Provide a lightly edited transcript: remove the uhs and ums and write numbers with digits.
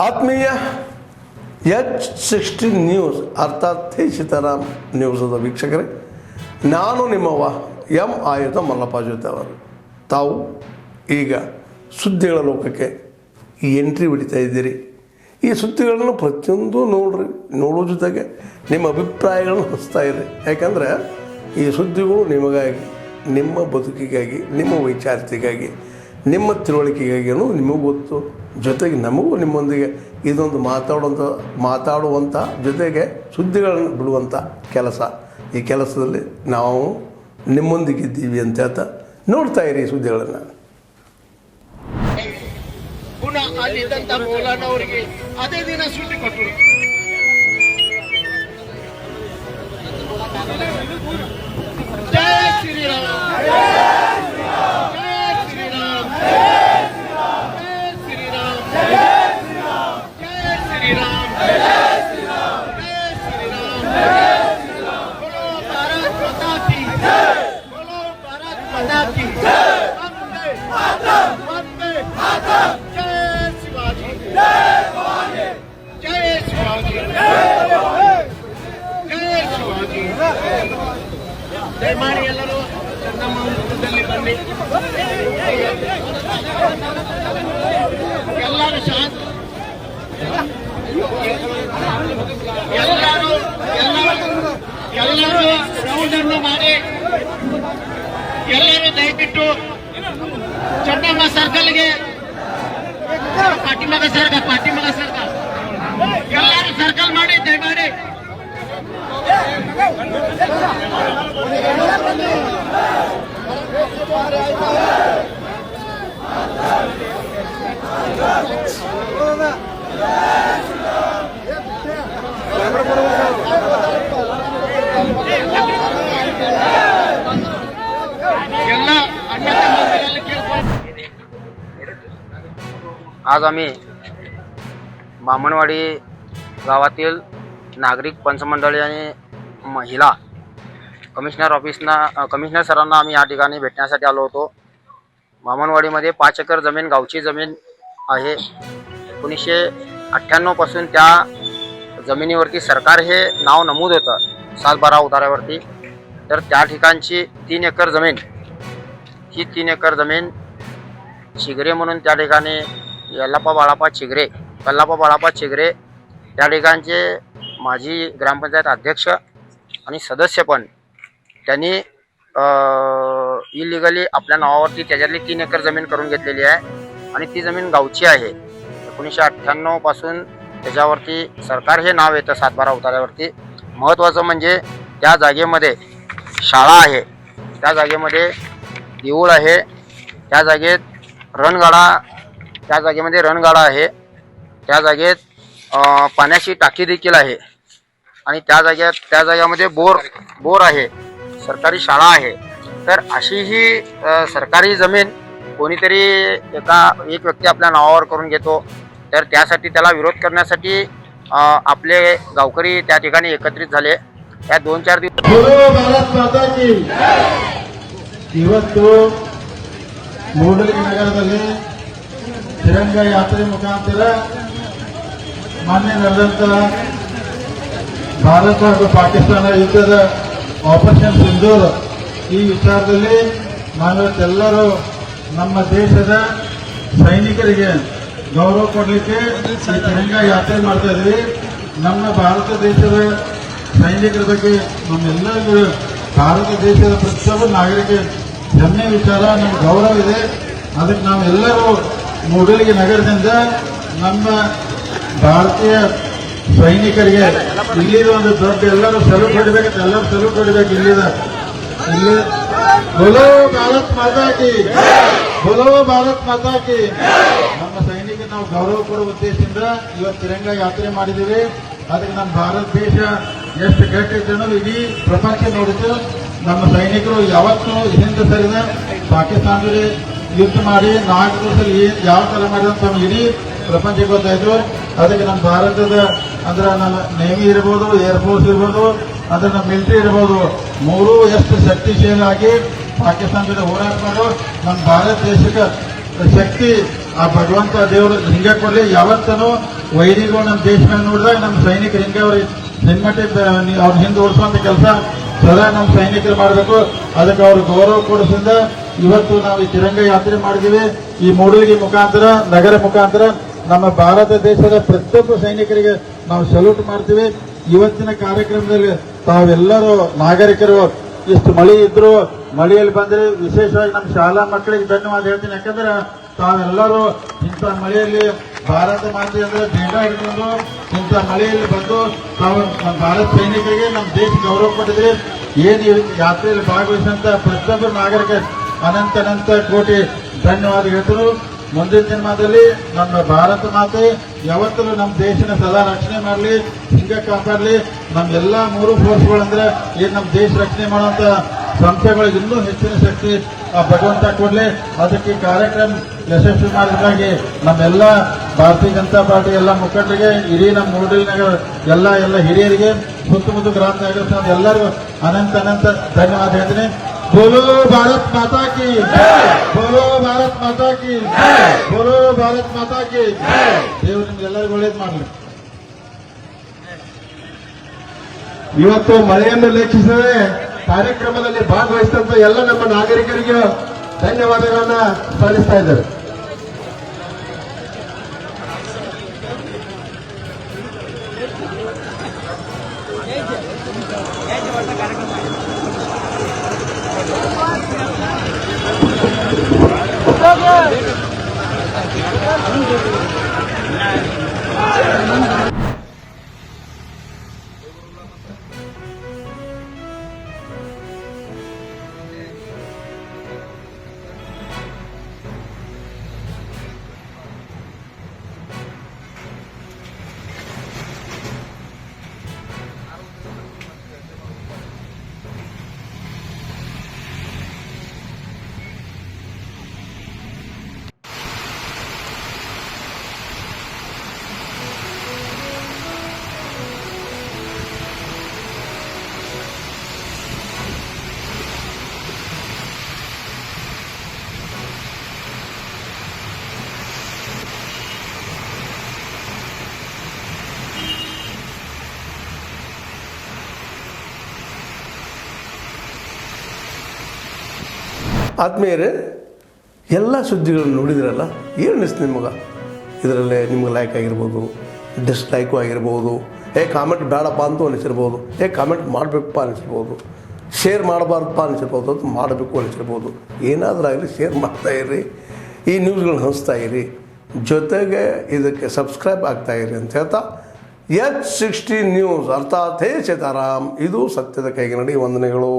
ಆತ್ಮೀಯ H60 news ಅರ್ಥಾತ್ ಸೀತಾರಾಮ್ ನ್ಯೂಸದ ವೀಕ್ಷಕರೇ, ನಾನು ನಿಮ್ಮವ ಎಂ ಆಯುಧ ಮಲ್ಲಪ್ಪ ಜೊತೆ ಅವರು. ತಾವು ಈಗ ಸುದ್ದಿಗಳ ಲೋಕಕ್ಕೆ ಎಂಟ್ರಿ ಹೊಡಿತಾ ಇದ್ದೀರಿ. ಈ ಸುದ್ದಿಗಳನ್ನು ಪ್ರತಿಯೊಂದು ನೋಡೋ ಜೊತೆಗೆ ನಿಮ್ಮ ಅಭಿಪ್ರಾಯಗಳನ್ನು ಹಚ್ತಾ ಇರಿ. ಯಾಕಂದರೆ ಈ ಸುದ್ದಿಗಳು ನಿಮಗಾಗಿ, ನಿಮ್ಮ ಬದುಕಿಗಾಗಿ, ನಿಮ್ಮ ವೈಚಾರಿಕೆಗಾಗಿ, ನಿಮ್ಮ ತಿಳುವಳಿಕೆಗಾಗಿಯೂ ನಿಮಗೂ ಗೊತ್ತು. ಜೊತೆಗೆ ನಮಗೂ ನಿಮ್ಮೊಂದಿಗೆ ಇದೊಂದು ಮಾತಾಡುವಂಥ ಜೊತೆಗೆ ಸುದ್ದಿಗಳನ್ನು ಬಿಡುವಂಥ ಕೆಲಸ. ಈ ಕೆಲಸದಲ್ಲಿ ನಾವು ನಿಮ್ಮೊಂದಿಗಿದ್ದೀವಿ ಅಂತ ಹೇಳ್ತಾ ನೋಡ್ತಾ ಇರಿ ಸುದ್ದಿಗಳನ್ನು. ಪುನಃ ಅಲ್ಲಿದ್ದಂಥ ಮೌಲಾನ ಅವರಿಗೆ ಅದೇ ದಿನ ಸುದ್ದಿ ಕೊಟ್ಟರು. ಜಯ ಶ್ರೀರಾಮ್, ಜಯ ಶ್ರೀರಾಮ್, ಜಯ ಶ್ರೀರಾಮ್, ಜಯ ಶ್ರೀರಾಮ್, ಜಯ ಶ್ರೀರಾಮ್. बोलो भारत माता की, बोलो भारत माता की, वंदे मातरम, वंदे मातरम. जय शिवाजी, जय भवानी, जय शिवाजी, जय शिवाजी. ದಯಮಾಡಿ ಎಲ್ಲರೂ ಚಂದಮ್ಮ ವೃತ್ತದಲ್ಲಿ ಬನ್ನಿ. ಎಲ್ಲರೂ ಶಾಂತ, ಎಲ್ಲರೂ ರೌಂಡನ್ನು ಮಾಡಿ, ಎಲ್ಲರೂ ದಯವಿಟ್ಟು ಚನ್ನಮ್ಮ ಸರ್ಕಲ್ಗೆ ಪಾಟಿಮಗ ಸರ್ಗ ಎಲ್ಲರೂ ಸರ್ಕಲ್ ಮಾಡಿ ದಯಮಾಡಿ. आज आम्ही बामणवाडी गावातील नागरिक पंचमंडळी आणि महिला कमिशनर सरांना आम्ही या ठिकाणी भेटण्यासाठी आलो होतो. बामणवाडीमध्ये 5 एकर जमीन गावची जमीन आहे. 1998 पासून त्या जमिनीवरती सरकार हे नाव नमूद होतं सातबारा उतार्यावरती. तर त्या ठिकाणची 3 एकर जमीन, ही 3 एकर जमीन चिगरे म्हणून त्या ठिकाणी कल्लाप्पा बाळाप्पा चिगरे त्या ठिकाणचे माजी ग्रामपंचायत अध्यक्ष आणि सदस्य पण त्यांनी इलिगली आपल्या नावावरती त्याच्यातली 3 एकर जमीन करून घेतलेली आहे आणि ती जमीन गावची आहे. 1998 पासून त्याच्यावरती सरकार हे नाव येतं सातबारा उतार्यावरती. महत्त्वाचं म्हणजे त्या जागेमध्ये शाळा आहे, त्या जागेमध्ये देऊळ आहे, त्या जागेमध्ये रणगाडा आहे, त्या जागेत पाण्याची टाकी देखील आहे आणि त्या जागेमध्ये बोर आहे, सरकारी शाळा आहे. तर अशी ही सरकारी जमीन कोणीतरी एक व्यक्ती आपल्या नावावर करून घेतो. तर त्यासाठी त्याला विरोध करण्यासाठी आपले गावकरी त्या ठिकाणी एकत्रित झाले. या 2-4 दिवस ಭಾರತ್ ಮಾತಾ ಕಿ ಇವತ್ತು ಮೂಡಲಗಿ ನಗರದಲ್ಲಿ ತಿರಂಗ ಯಾತ್ರೆ ಮುಖಾಂತರ ಮಾನ್ಯ ನಡೆದಂತ ಭಾರತ ಹಾಗೂ ಪಾಕಿಸ್ತಾನ ಯುದ್ಧದ ಆಪರೇಷನ್ ಸಿಂಧೂರ್ ಈ ವಿಚಾರದಲ್ಲಿ ನಾವೆಲ್ಲರೂ ನಮ್ಮ ದೇಶದ ಸೈನಿಕರಿಗೆ ಗೌರವ ಕೊಡಲಿಕ್ಕೆ ಈ ತಿರಂಗ ಯಾತ್ರೆ ಮಾಡ್ತಾ ಇದ್ವಿ. ನಮ್ಮ ಭಾರತ ದೇಶದ ಸೈನಿಕರ ಬಗ್ಗೆ ನಮ್ಮೆಲ್ಲರಿಗೂ ಭಾರತ ದೇಶದ ಪ್ರತಿಯೊಬ್ಬ ನಾಗರಿಕ ಹೆಮ್ಮೆ ವಿಚಾರ, ನಮ್ಮ ಗೌರವ ಇದೆ. ಅದಕ್ಕೆ ನಾವೆಲ್ಲರೂ ಮೂಡಲಗಿ ನಗರದಿಂದ ನಮ್ಮ ಭಾರತೀಯ ಸೈನಿಕರಿಗೆ ಇಲ್ಲಿ ಒಂದು ದೊಡ್ಡ ಎಲ್ಲರೂ ಸಲೂಟ್ ಹೊಡಿಬೇಕು, ಎಲ್ಲರೂ ಸಲೂಟ್ ಹೊಡಿಬೇಕು. ಇಲ್ಲಿ बोलो भारत माता की, बोलो भारत माता की. ನಮ್ಮ ಸೈನಿಕರಿಗೆ ನಾವು ಗೌರವ ಕೊಡುವ ಉದ್ದೇಶದಿಂದ ಇವತ್ತು ತಿರಂಗ ಯಾತ್ರೆ ಮಾಡಿದ್ದೀವಿ. ಅದಕ್ಕೆ ನಮ್ಮ ಭಾರತ ದೇಶ ಎಷ್ಟು ಗಟ್ಟಿದ್ದನೋ ಇಡೀ ಪ್ರಪಂಚ ನೋಡಿತು. ನಮ್ಮ ಸೈನಿಕರು ಯಾವತ್ತೂ ಹಿಂದೆ ಸರಿದ ಪಾಕಿಸ್ತಾನದಲ್ಲಿ ಯುದ್ಧ ಮಾಡಿ 4 ವರ್ಷದಲ್ಲಿ ಯಾವ ತರ ಮಾಡಿದಂತ ಇಡೀ ಪ್ರಪಂಚಕ್ಕೆ ಗೊತ್ತಾಯ್ತು. ಅದಕ್ಕೆ ನಮ್ಮ ಭಾರತದ ಅಂದ್ರೆ ನಮ್ಮ ನೇವಿ ಇರ್ಬೋದು, ಏರ್ಫೋರ್ಸ್ ಇರ್ಬೋದು, ಅಂದ್ರೆ ನಮ್ಮ ಮಿಲಿಟರಿ ಇರ್ಬೋದು, ಮೂರೂ ಎಷ್ಟು ಶಕ್ತಿಶಾಲಿಯಾಗಿ ಪಾಕಿಸ್ತಾನ ಜೊತೆ ಹೋರಾಟ ಮಾಡೋ ನಮ್ಮ ಭಾರತ ದೇಶಕ್ಕೆ ಶಕ್ತಿ ಆ ಭಗವಂತ ದೇವರು ಹಿಂಗೆ ಕೊಡ್ಲಿ. ಯಾವತ್ತೂ ವೈರಿಗಳು ನಮ್ಮ ದೇಶ ಮೇಲೆ ನೋಡಿದಾಗ ನಮ್ಮ ಸೈನಿಕರು ಹಿಂಗೆ ಅವ್ರಿಗೆ ಹಿಮ್ಮಟ್ಟಿ ಅವ್ರ ಹಿಂದೆ ಓಡಿಸುವಂತ ಕೆಲಸ ಸದಾ ನಮ್ಮ ಸೈನಿಕರು ಮಾಡಬೇಕು. ಅದಕ್ಕೆ ಅವ್ರ ಗೌರವ ಕೊಡಿಸಿಂದ ಇವತ್ತು ನಾವು ಈ ತಿರಂಗ ಯಾತ್ರೆ ಮಾಡಿದೀವಿ. ಈ ಮೂಡಲಗಿ ಮುಖಾಂತರ, ನಗರ ಮುಖಾಂತರ ನಮ್ಮ ಭಾರತ ದೇಶದ ಪ್ರತಿಯೊಬ್ಬ ಸೈನಿಕರಿಗೆ ನಾವು ಸಲ್ಯೂಟ್ ಮಾಡ್ತೀವಿ. ಇವತ್ತಿನ ಕಾರ್ಯಕ್ರಮದಲ್ಲಿ ತಾವೆಲ್ಲರೂ ನಾಗರಿಕರು ಇಷ್ಟು ಮಳೆ ಇದ್ರು ಮಳೆಯಲ್ಲಿ ಬಂದ್ರೆ ವಿಶೇಷವಾಗಿ ನಮ್ಮ ಶಾಲಾ ಮಕ್ಕಳಿಗೆ ಧನ್ಯವಾದ ಹೇಳ್ತೀನಿ. ಯಾಕಂದ್ರೆ ತಾವೆಲ್ಲರೂ ಇಂಥ ಮಳೆಯಲ್ಲಿ ಭಾರತ ಮಾತೆ ಅಂದ್ರೆ ಬೇಗ ಹಿಡ್ಕೊಂಡು ಇಂಥ ಮಳೆಯಲ್ಲಿ ಬಂದು ತಾವು ನಮ್ಮ ಭಾರತ ಸೈನಿಕರಿಗೆ ನಮ್ಮ ದೇಶ ಗೌರವ ಕೊಟ್ಟಿದ್ರಿ. ಏನು ಈ ಯಾತ್ರೆಯಲ್ಲಿ ಭಾಗವಹಿಸಿದಂತ ಪ್ರತಿಯೊಬ್ಬ ನಾಗರಿಕ ಅನಂತ ಕೋಟಿ ಧನ್ಯವಾದ ಹೇಳ್ತಾರೆ. ಮುಂದಿನ ದಿನಮಾನದಲ್ಲಿ ನಮ್ಮ ಭಾರತ ಮಾತೆ ಯಾವತ್ತೂ ನಮ್ಮ ದೇಶನ ಸದಾ ರಕ್ಷಣೆ ಮಾಡಲಿ, ಹಿಂಗ ಕಾಪಾಡಲಿ. ನಮ್ಮೆಲ್ಲಾ 3 ಫೋರ್ಸ್ಗಳಂದ್ರೆ ಏನ್ ನಮ್ಮ ದೇಶ ರಕ್ಷಣೆ ಮಾಡುವಂತ ಸಂಸ್ಥೆಗಳಿಗೆ ಇನ್ನೂ ಹೆಚ್ಚಿನ ಶಕ್ತಿ ಭಗವಂತ ಕೊಡ್ಲಿ. ಅದಕ್ಕೆ ಕಾರ್ಯಕ್ರಮ ಯಶಸ್ವಿ ಮಾಡೋದಕ್ಕಾಗಿ ನಮ್ಮೆಲ್ಲ ಭಾರತೀಯ ಜನತಾ ಪಾರ್ಟಿ ಎಲ್ಲ ಮುಖಂಡರಿಗೆ, ಇಡೀ ನಮ್ಮ ಮೂಡಲ್ ನಗರ ಎಲ್ಲ ಹಿರಿಯರಿಗೆ, ಸುತ್ತಮುತ್ತ ಗ್ರಾಮ ನಗರ ಎಲ್ಲರಿಗೂ ಅನಂತ ಧನ್ಯವಾದ ಹೇಳ್ತೀನಿ. बोलो भारत माता की जय, बोलो भारत माता की जय, बोलो भारत माता की जय. ದೇವರು ನಿಮ್ಗೆಲ್ಲರಿಗೂ ಒಳ್ಳೇದು ಮಾಡಲಿ. ಇವತ್ತು ಮಳೆಯನ್ನು ಲೆಕ್ಕಿಸದೆ ಕಾರ್ಯಕ್ರಮದಲ್ಲಿ ಭಾಗವಹಿಸಿದಂತ ಎಲ್ಲ ನಮ್ಮ ನಾಗರಿಕರಿಗೆ ಧನ್ಯವಾದಗಳನ್ನ ಸಲ್ಲಿಸ್ತಾ ಇದ್ದಾರೆ. ಆತ್ಮೀಯರೇ, ಎಲ್ಲ ಸುದ್ದಿಗಳನ್ನು ನೋಡಿದ್ರಲ್ಲ, ಏನು ಅನಿಸ್ತು ನಿಮಗೆ? ಇದರಲ್ಲೇ ನಿಮ್ಗೆ ಲೈಕ್ ಆಗಿರ್ಬೋದು, ಡಿಸ್ಲೈಕು ಆಗಿರ್ಬೋದು, ಕಾಮೆಂಟ್ ಬೇಡಪ್ಪ ಅಂತೂ ಅನಿಸಿರ್ಬೋದು, ಕಾಮೆಂಟ್ ಮಾಡಬೇಕಪ್ಪ ಅನಿಸಿರ್ಬೋದು, ಶೇರ್ ಮಾಡಬಾರ್ದಪ್ಪ ಅನಿಸಿರ್ಬೋದು, ಅದು ಮಾಡಬೇಕು ಅನಿಸಿರ್ಬೋದು. ಏನಾದರೂ ಆಗಲಿ ಶೇರ್ ಮಾಡ್ತಾಯಿರಿ, ಈ ನ್ಯೂಸ್ಗಳನ್ನ ಹಂಚ್ತಾ ಇರಿ, ಜೊತೆಗೆ ಇದಕ್ಕೆ ಸಬ್ಸ್ಕ್ರೈಬ್ ಆಗ್ತಾಯಿರಿ ಅಂತ ಹೇಳ್ತಾ H16 ನ್ಯೂಸ್ ಅರ್ಥಾತ್ ಹೇ ಸೀತಾರಾಮ್, ಇದು ಸತ್ಯದ ಕೈಗನ್ನಡಿ. ವಂದನೆಗಳು.